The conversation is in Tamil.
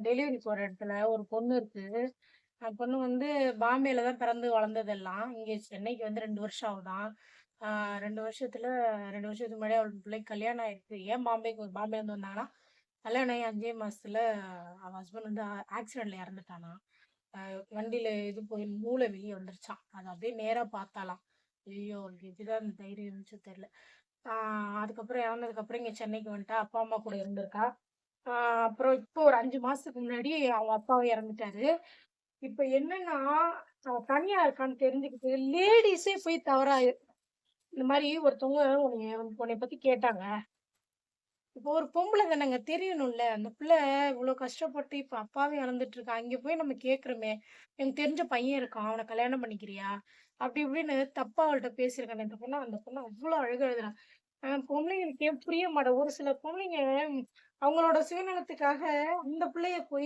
டெலிவரி போற இடத்துல ஒரு பொண்ணு இருக்கு. அந்த பொண்ணு வந்து பாம்பேல தான் பிறந்து வளர்ந்ததெல்லாம். இங்க சென்னைக்கு வந்து 2 வருஷம் ஆகுதாம். ஆ 2 வருஷத்துல 2 வருஷத்துக்கு முன்னாடி அவளுக்கு பிள்ளைக்கு கல்யாணம் ஆயிருக்கு. ஏன் பாம்பேலேருந்து வந்தாங்கன்னா, கல்யாணம் ஆகி 5 மாசத்துல அவ ஹஸ்பண்ட் வந்து ஆக்சிடென்ட்ல இறந்துட்டானாம். வண்டியில இது போய் மூளை வெளிய வந்துருச்சாம். அத அப்படியே நேரா பார்த்தாளாம். ஐயய்யோ! அவளுக்கு எப்படிதான் இந்த தைரியம் இருந்துச்சோ தெரியல. ஆ அதுக்கப்புறம் இறந்ததுக்கப்புறம் இங்க சென்னைக்கு வந்துட்டா. அப்பா, அம்மா கூட இருந்திருக்கா. ஆ அப்புறம் இப்போ ஒரு 5 மாசத்துக்கு முன்னாடி அவங்க அப்பாவும் இறந்துட்டாரு. இப்ப என்னன்னா, அவ தனியா இருக்கான்னு தெரிஞ்சுக்கிட்டு, லேடீஸே போய் தவறா இந்த மாரி ஒருத்தவங்க உன்னைய பத்தி கேட்டாங்க. இப்போ ஒரு பொம்பள தானங்க தெரியணும்ல. அந்த பிள்ளை இவ்ளோ கஷ்டப்பட்டு இப்ப அப்பாவே இழந்துட்டு இருக்கா. இங்க போய் நம்ம கேட்கிறோமே, எனக்கு தெரிஞ்ச பையன் இருக்கான். அவன கல்யாணம் பண்ணிக்கிறியா? அப்படி இப்படின்னு தப்பா அவள்ட்ட பேசியிருக்கானே அந்த பொண்ணு அவ்ளோ அழுக அழுதுறா. பொம்பளைங்களுக்கு ஏன் புரிய மாட்டேங்குது. ஒரு சில பொம்பளைங்க அவங்களோட சுயநலத்துக்காக அந்த பிள்ளைய போய்